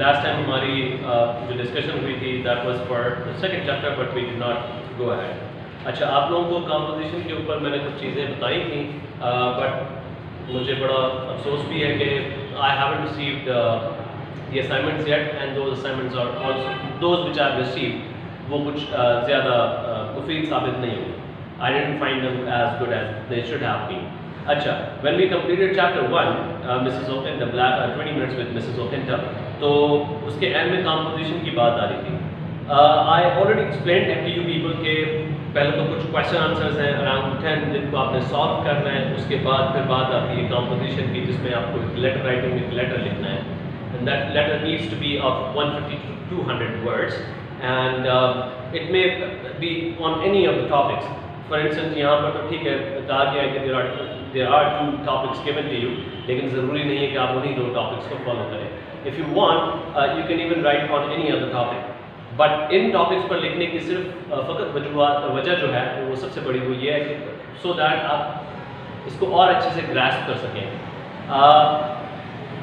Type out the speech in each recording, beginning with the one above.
Last time हमारी जो discussion हुई थी that was for the second chapter but we did not go ahead. अच्छा, आप लोगों को कंपोजिशन के ऊपर मैंने कुछ चीज़ें बताई थी बट मुझे बड़ा अफसोस भी है कि I haven't received the assignments yet and those assignments are also those which I received वो कुछ ज़्यादा मुफीद साबित नहीं हुए। I didn't find them as good as they should have been. अच्छा, when we completed chapter 1, Mrs. Okinta, 20 minutes with Mrs. Okinta, तो उसके एंड में composition की बात आ रही थी। I already explained it to you people कि पहले तो कुछ question answers हैं around 10 जिनको आपने solve करना है, उसके बाद फिर बात आती है composition की जिसमें आपको letter writing में letter लिखना है, and that letter needs to be of 150 to 200 words, and it may be on any of the topics. For instance यहाँ पर तो ठीक है कहा गया है कि there are 2 topics given to you, लेकिन ज़रूरी नहीं है कि आप उन्हीं 2 टॉपिक्स को फॉलो करें। If you want you can even right on any other topic, but in topics पर लिखने की सिर्फ फ़कत वजह जो है वो सबसे बड़ी वो ये है कि सो दैट आप इसको और अच्छे से ग्रास्प कर सकें।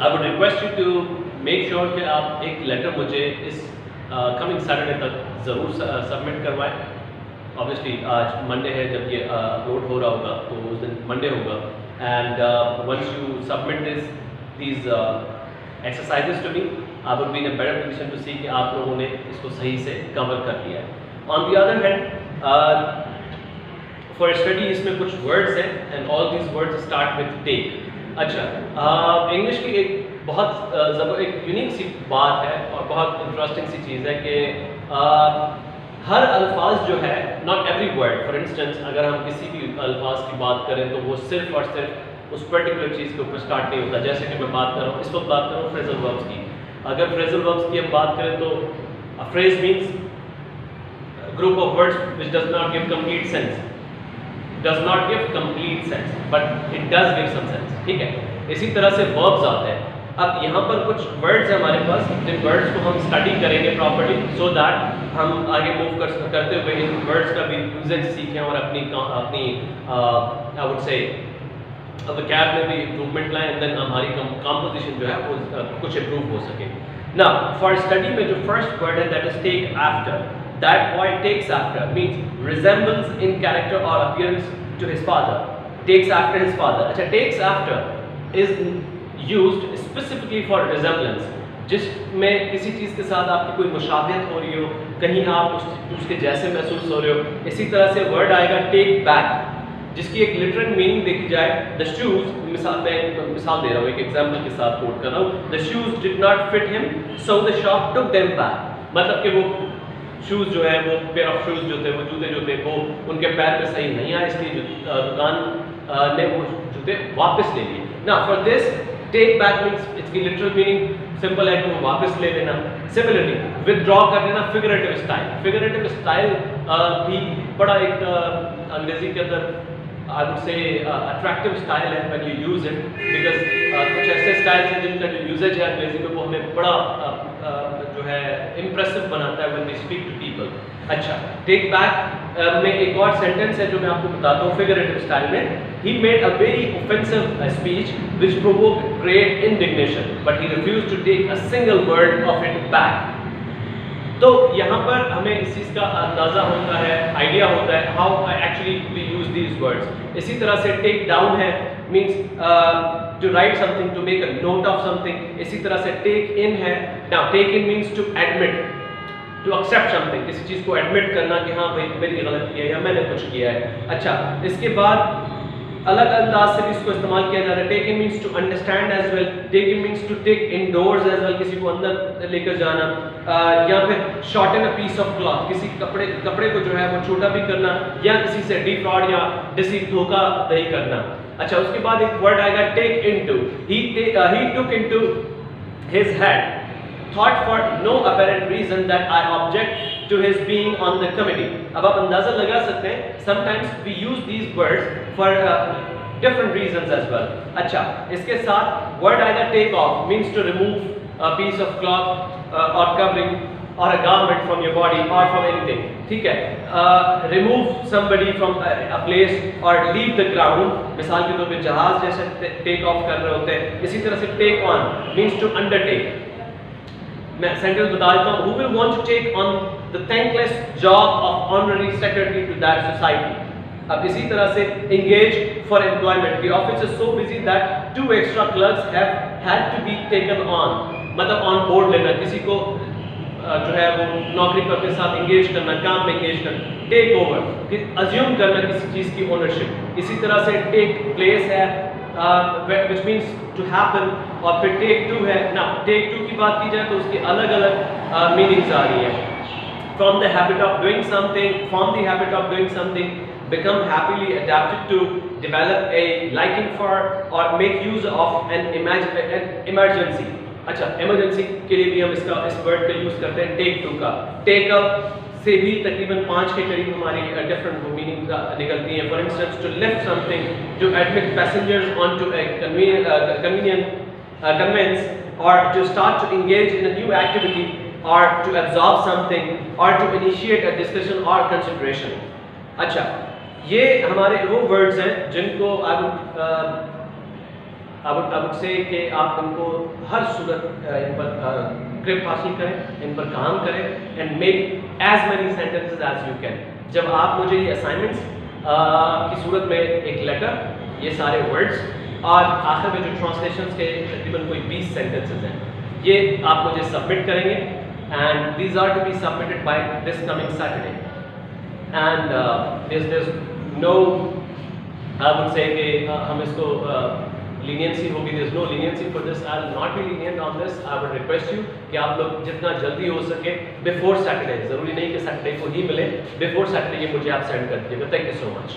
I would request you to make sure कि आप एक लेटर मुझे इस कमिंग सैटरडे तक ज़रूर सबमिट करवाएं। ऑब्वियसली आज मंडे है, जब ये अपलोड हो रहा होगा तो उस दिन मंडे होगा, and once you submit these exercises to me I would be in a better position to see कि आप लोगों ने इसको सही से कवर कर लिया है। On the other hand for study इसमें कुछ वर्ड्स हैं and all these words start with take. अच्छा, इंग्लिश की एक बहुत एक यूनिक सी बात है और बहुत इंटरेस्टिंग सी चीज़ है कि हर अल्फाज जो है, not every word, for instance अगर हम किसी भी अल्फाज की बात करें तो वो सिर्फ और सिर्फ उस पर्टिकुलर चीज़ के ऊपर स्टार्ट नहीं होता। जैसे कि मैं बात कर रहा हूँ, इस वक्त बात कर रहा हूँ फ्रेजल वर्ब्स की। अगर फ्रेजल वर्ब्स की हम बात करें तो a phrase means group of words which does not give complete sense, does not give complete sense but it does give some sense, ठीक है। इसी तरह से वर्ब्स आते हैं। अब यहाँ पर कुछ वर्ड्स हैं हमारे पास, जिन वर्ड्स को हम स्टडी करेंगे प्रॉपर्ली सो दैट हम आगे मूव करते हुए इन वर्ड्स का भी यूजेज सीखें और अपनी आई वुड से वोकैब में भी इम्प्रूवमेंट लाएं, एंड देन हमारी कंपोजिशन जो है वो कुछ इम्प्रूव हो सके। नाउ फॉर स्टडी में जो फर्स्ट वर्ड है that is take after. That boy takes after means resembles in character और appearance to his father, takes after his father. अच्छा, takes after is used specifically for resemblance, जिसमें किसी चीज़ के साथ आपकी कोई मुशाबहत हो रही हो, कहीं आप उसके जैसे महसूस हो रहे हो। इसी तरह से वर्ड आएगा टेक बैक, जिसकी एक लिटरल मीनिंग देखी जाए, द शूज, मिसाल दे रहा हूँ, एक एग्जाम्पल के साथ कोट कर रहा हूँ, the shoes did not fit him so the shop took them back. मतलब कि वो शूज़ जो है, वो पेयर ऑफ शूज़ जो थे, वो जूते जो थे वो उनके पैर पे सही नहीं आए, इसलिए दुकान ने वो जूते वापस ले लिए। ना for this take back means इसकी लिटरल मीनिंग सिंपल है कि वो वापस ले लेना। सिमिलरली विदड्रॉ कर लेना, फिगरेटिव स्टाइल। फिगरेटिव स्टाइल भी बड़ा एक अंग्रेजी के अंदर I would say attractive style है when you use it, because कुछ ऐसे स्टाइल्स हैं जिनका जो यूजेज है अंग्रेजी में वो हमें बड़ा जो है इम्प्रेसिव बनाता है when we speak to people. अच्छा, टेक बैक में एक और सेंटेंस है जो मैं आपको बताता हूँ फिगरेटिव स्टाइल में। He made a very offensive speech which provoked great indignation, but he refused to take a single word of it back. तो यहाँ पर हमें इस चीज़ का अंदाज़ा होता है, आइडिया होता है how actually we use these words. इसी तरह से take down है means to write something, to make a note of something. इसी तरह से take in है, now take in means to admit, to accept something, किसी चीज़ को admit करना कि हाँ भाई मेरी गलती है या मैंने कुछ किया है। अच्छा, इसके बाद अलग अंदाज से भी इसको इस्तेमाल किया जाता है। Take in means to understand as well, take in means to take indoors as well, किसी को अंदर लेकर जाना, या फिर shorten a piece of cloth, किसी कपड़े को जो है वो छोटा भी करना, या किसी से डिफ्रॉड या डिसीव धोखा दही करना। अच्छा, उसके बाद एक वर्ड आएगा take into. He took into his head thought for no apparent reason that I object to his being on the committee. अब आप अंदाजा लगा सकते हैं, sometimes we use these words for different reasons as well. अच्छा, इसके साथ word आएगा take off means to remove a piece of cloth or covering or a garment from your body or from anything, ठीक है। remove somebody from a place or leave the ground, मिसाल के तौर पे जहाज जैसे take off कर रहे होते हैं। इसी तरह से take on means to undertake, मैं सेंटेंस बता देता हूँ, who will want to take on the thankless job of honorary secretary to that society. अब इसी तरह से engage for employment. The office is so busy that 2 extra clerks have had to be taken on. मतलब on board लेना, किसी को जो है वो नौकरी पर अपने साथ engage करना, काम में engage करना, take over, assume करना किसी चीज़ की ownership. इसी तरह से take place है, which means to happen, और फिर take two है ना. take two की बात की जाए तो उसकी अलग अलग मीनिंग्स आ रही है. From the habit of doing something, form the habit of doing something, become happily adapted to, develop a liking for, or make use of an emergency. अच्छा, emergency के लिए भी हम इस वर्ड का यूज़ करते हैं take two का. take up से भी तकरीबन 5 के करीब हमारी डिफरेंट मीनिंग निकलती हैं. For instance to lift something, to admit passengers on to a conveyance, और to start to engage in a new activity, और टू एब्जॉर्ब समथिंग, और टू इनिशिएट अ डिस्कशन और कंसिडरेशन. अच्छा, ये हमारे वो वर्ड्स हैं जिनको I would say कि आप इनको हर सूरत इन पर ग्रिप हासिल करें, इन पर काम करें, and make as many sentences as you can. जब आप मुझे ये असाइनमेंट्स की सूरत में एक लेटर, ये सारे वर्ड्स, और आखिर में जो ट्रांसलेशंस के तकरीबन कोई 20 सेंटेंसेस हैं, ये आप मुझे सबमिट करेंगे, and these are to be submitted by this coming Saturday. And there's no, I would say कि हम इसको leniency होगी. there's no leniency for this. I will not be lenient on this. I would request you कि आप लोग जितना जल्दी हो सके before Saturday, ज़रूरी नहीं कि Saturday को ही मिले, before Saturday ये मुझे आप सेंड कर दीजिएगा. Thank you so much.